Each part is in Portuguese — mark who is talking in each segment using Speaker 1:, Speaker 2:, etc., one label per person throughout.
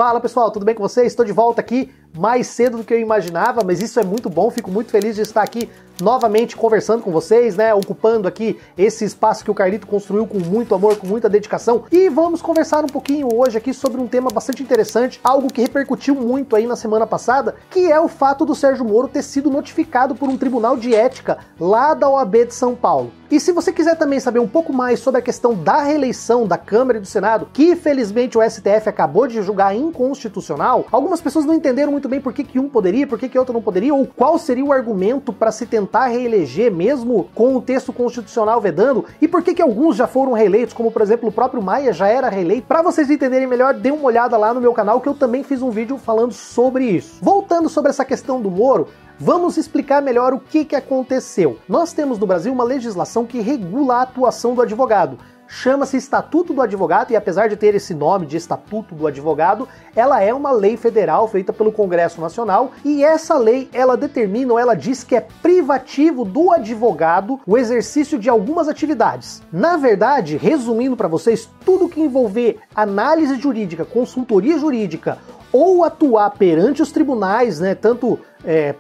Speaker 1: Fala pessoal, tudo bem com vocês? Estou de volta aqui mais cedo do que eu imaginava, mas isso é muito bom, fico muito feliz de estar aqui novamente conversando com vocês, né, ocupando aqui esse espaço que o Carlito construiu com muito amor, com muita dedicação, e vamos conversar um pouquinho hoje aqui sobre um tema bastante interessante, algo que repercutiu muito aí na semana passada, que é o fato do Sérgio Moro ter sido notificado por um tribunal de ética lá da OAB de São Paulo. E se você quiser também saber um pouco mais sobre a questão da reeleição da Câmara e do Senado, que felizmente o STF acabou de julgar inconstitucional, algumas pessoas não entenderam muito bem por que um poderia, por que outro não poderia, ou qual seria o argumento para se tentar reeleger mesmo com o texto constitucional vedando, e por que alguns já foram reeleitos, como por exemplo o próprio Maia já era reeleito. Para vocês entenderem melhor, dê uma olhada lá no meu canal que eu também fiz um vídeo falando sobre isso. Voltando sobre essa questão do Moro, vamos explicar melhor o que aconteceu. Nós temos no Brasil uma legislação que regula a atuação do advogado. Chama-se Estatuto do Advogado e apesar de ter esse nome de Estatuto do Advogado, ela é uma lei federal feita pelo Congresso Nacional e essa lei, ela determina ou ela diz que é privativo do advogado o exercício de algumas atividades. Na verdade, resumindo para vocês, tudo que envolver análise jurídica, consultoria jurídica ou atuar perante os tribunais, né, tanto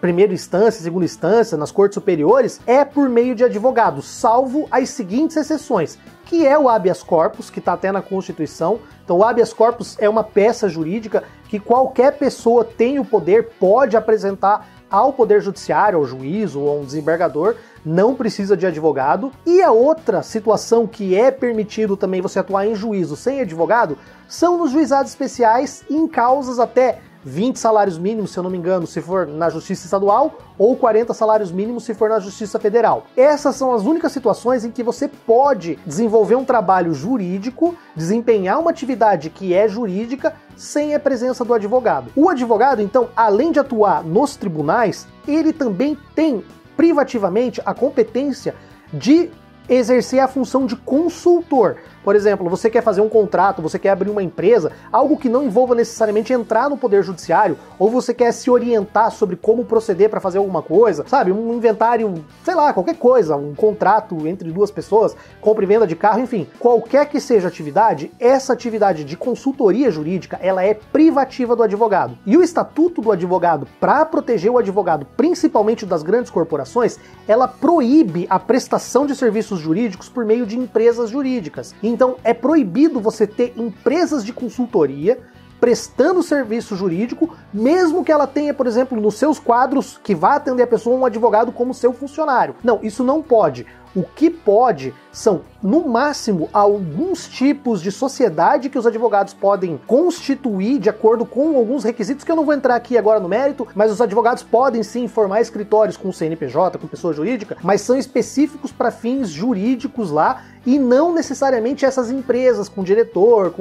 Speaker 1: primeira instância, segunda instância, nas cortes superiores, é por meio de advogados, salvo as seguintes exceções, que é o habeas corpus, que está até na Constituição. Então o habeas corpus é uma peça jurídica que qualquer pessoa tem o poder, pode apresentar ao Poder Judiciário, ao juiz ou a um desembargador, não precisa de advogado. E a outra situação que é permitido também você atuar em juízo sem advogado são nos juizados especiais em causas até 20 salários mínimos, se eu não me engano, se for na Justiça Estadual, ou 40 salários mínimos se for na Justiça Federal. Essas são as únicas situações em que você pode desenvolver um trabalho jurídico, desempenhar uma atividade que é jurídica, sem a presença do advogado. O advogado, então, além de atuar nos tribunais, ele também tem privativamente a competência de exercer a função de consultor. Por exemplo, você quer fazer um contrato, você quer abrir uma empresa, algo que não envolva necessariamente entrar no Poder Judiciário, ou você quer se orientar sobre como proceder para fazer alguma coisa, sabe? Um inventário, sei lá, qualquer coisa, um contrato entre duas pessoas, compra e venda de carro, enfim. Qualquer que seja a atividade, essa atividade de consultoria jurídica, ela é privativa do advogado. E o Estatuto do Advogado, para proteger o advogado, principalmente das grandes corporações, ela proíbe a prestação de serviços jurídicos por meio de empresas jurídicas. Então é proibido você ter empresas de consultoria prestando serviço jurídico, mesmo que ela tenha, por exemplo, nos seus quadros que vá atender a pessoa um advogado como seu funcionário. Não, isso não pode. O que pode são, no máximo, alguns tipos de sociedade que os advogados podem constituir de acordo com alguns requisitos que eu não vou entrar aqui agora no mérito, mas os advogados podem sim formar escritórios com CNPJ, com pessoa jurídica, mas são específicos para fins jurídicos lá e não necessariamente essas empresas com diretor,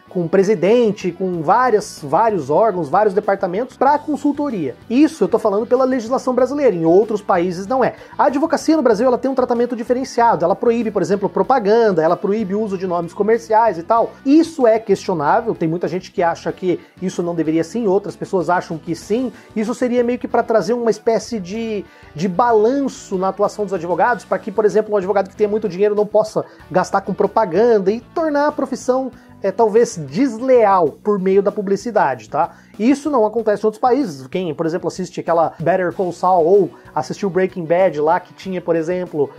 Speaker 1: com presidente, com vários órgãos, vários departamentos para consultoria. Isso eu tô falando pela legislação brasileira, em outros países não é. A advocacia no Brasil ela tem um tratamento diferenciado, ela proíbe, por exemplo, propaganda, ela proíbe o uso de nomes comerciais e tal. Isso é questionável, tem muita gente que acha que isso não deveria sim, outras pessoas acham que sim. Isso seria meio que para trazer uma espécie de balanço na atuação dos advogados, para que, por exemplo, um advogado que tenha muito dinheiro não possa gastar com propaganda e tornar a profissão talvez desleal por meio da publicidade, tá? Isso não acontece em outros países. Quem, por exemplo, assiste aquela Better Call Saul ou assistiu Breaking Bad lá, que tinha, por exemplo,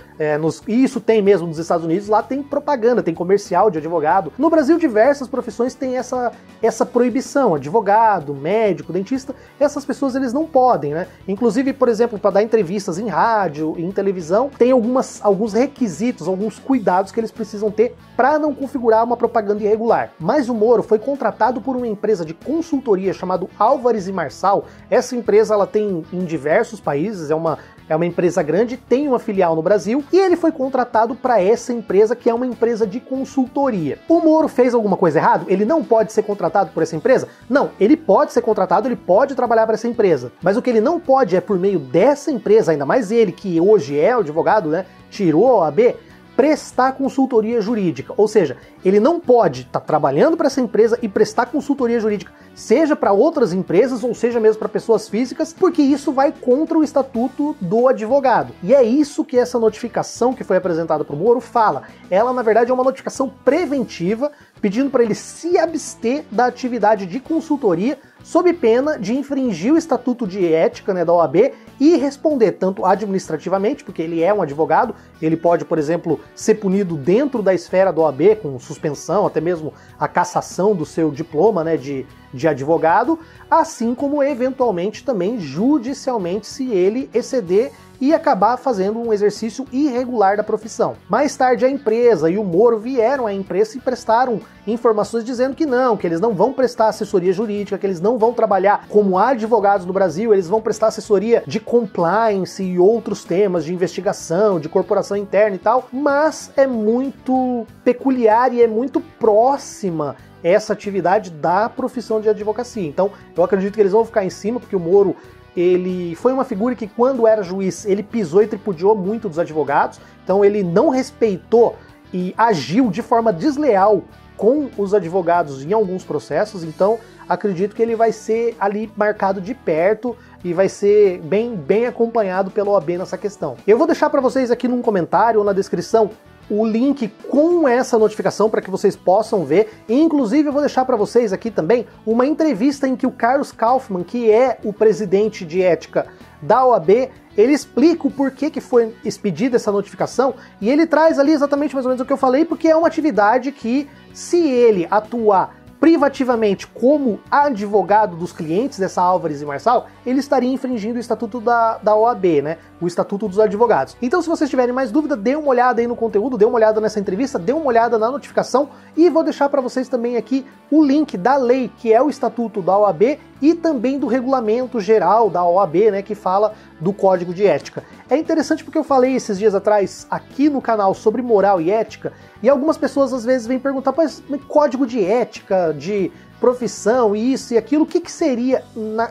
Speaker 1: e isso tem mesmo nos Estados Unidos, lá tem propaganda, tem comercial de advogado. No Brasil, diversas profissões têm essa proibição. Advogado, médico, dentista, essas pessoas eles não podem, né? Inclusive, por exemplo, para dar entrevistas em rádio, em televisão, tem alguns requisitos, alguns cuidados que eles precisam ter para não configurar uma propaganda irregular. Mas o Moro foi contratado por uma empresa de consultoria chamada Álvares e Marçal. Essa empresa ela tem em diversos países, é uma empresa grande, tem uma filial no Brasil, e ele foi contratado para essa empresa que é uma empresa de consultoria. O Moro fez alguma coisa errada? Ele não pode ser contratado por essa empresa? Não, ele pode ser contratado, ele pode trabalhar para essa empresa, mas o que ele não pode é por meio dessa empresa, ainda mais ele que hoje é o advogado, né, tirou a OAB, prestar consultoria jurídica, ou seja, ele não pode estar trabalhando para essa empresa e prestar consultoria jurídica seja para outras empresas ou seja mesmo para pessoas físicas, porque isso vai contra o estatuto do advogado. E é isso que essa notificação que foi apresentada para o Moro fala. Ela, na verdade, é uma notificação preventiva, pedindo para ele se abster da atividade de consultoria sob pena de infringir o estatuto de ética, né, da OAB e responder tanto administrativamente, porque ele é um advogado, ele pode, por exemplo, ser punido dentro da esfera da OAB, com suspensão, até mesmo a cassação do seu diploma, né, de advogado, assim como eventualmente também judicialmente se ele exceder e acabar fazendo um exercício irregular da profissão. Mais tarde a empresa e o Moro vieram à imprensa e prestaram informações dizendo que não, que eles não vão prestar assessoria jurídica, que eles não vão trabalhar como advogados no Brasil, eles vão prestar assessoria de compliance e outros temas de investigação, de corporação interna e tal, mas é muito peculiar e é muito próxima essa atividade da profissão de advocacia. Então eu acredito que eles vão ficar em cima, porque o Moro, ele foi uma figura que quando era juiz, ele pisou e tripudiou muito dos advogados, então ele não respeitou e agiu de forma desleal com os advogados em alguns processos, então acredito que ele vai ser ali marcado de perto e vai ser bem acompanhado pela OAB nessa questão. Eu vou deixar para vocês aqui num comentário ou na descrição o link com essa notificação para que vocês possam ver. E, inclusive, eu vou deixar para vocês aqui também uma entrevista em que o Carlos Kaufmann, que é o presidente de ética da OAB, ele explica o porquê que foi expedida essa notificação e ele traz ali exatamente mais ou menos o que eu falei, porque é uma atividade que, se ele atuar privativamente como advogado dos clientes dessa Álvares e Marçal, ele estaria infringindo o estatuto da OAB, né? O estatuto dos advogados. Então, se vocês tiverem mais dúvida, dê uma olhada aí no conteúdo, dê uma olhada nessa entrevista, dê uma olhada na notificação e vou deixar para vocês também aqui o link da lei, que é o estatuto da OAB e também do regulamento geral da OAB, né, que fala do Código de Ética. É interessante porque eu falei esses dias atrás aqui no canal sobre moral e ética, e algumas pessoas às vezes vêm perguntar, mas Código de Ética, de profissão, isso e aquilo, o que seria,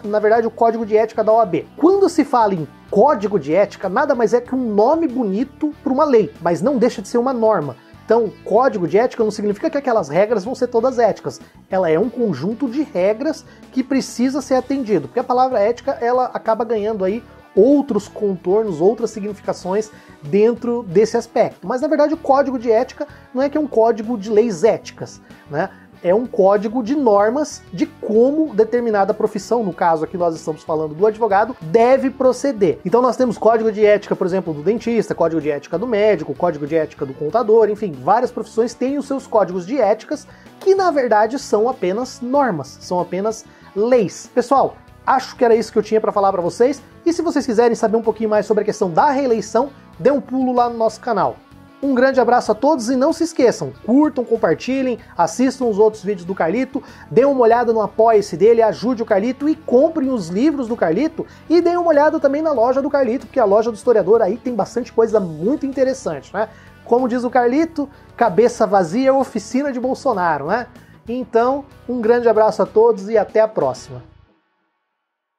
Speaker 1: na verdade, o Código de Ética da OAB? Quando se fala em Código de Ética, nada mais é que um nome bonito para uma lei, mas não deixa de ser uma norma. Então, código de ética não significa que aquelas regras vão ser todas éticas. Ela é um conjunto de regras que precisa ser atendido, porque a palavra ética, ela acaba ganhando aí outros contornos, outras significações dentro desse aspecto. Mas, na verdade, o código de ética não é que é um código de leis éticas, né? É um código de normas de como determinada profissão, no caso aqui nós estamos falando do advogado, deve proceder. Então nós temos código de ética, por exemplo, do dentista, código de ética do médico, código de ética do contador, enfim, várias profissões têm os seus códigos de éticas que na verdade são apenas normas, são apenas leis. Pessoal, acho que era isso que eu tinha para falar para vocês, e se vocês quiserem saber um pouquinho mais sobre a questão da reeleição, dê um pulo lá no nosso canal. Um grande abraço a todos e não se esqueçam, curtam, compartilhem, assistam os outros vídeos do Carlito, dêem uma olhada no Apoia-se dele, ajude o Carlito e comprem os livros do Carlito e deem uma olhada também na loja do Carlito, porque a loja do historiador aí tem bastante coisa muito interessante, né? Como diz o Carlito, cabeça vazia é oficina de Bolsonaro, né? Então, um grande abraço a todos e até a próxima.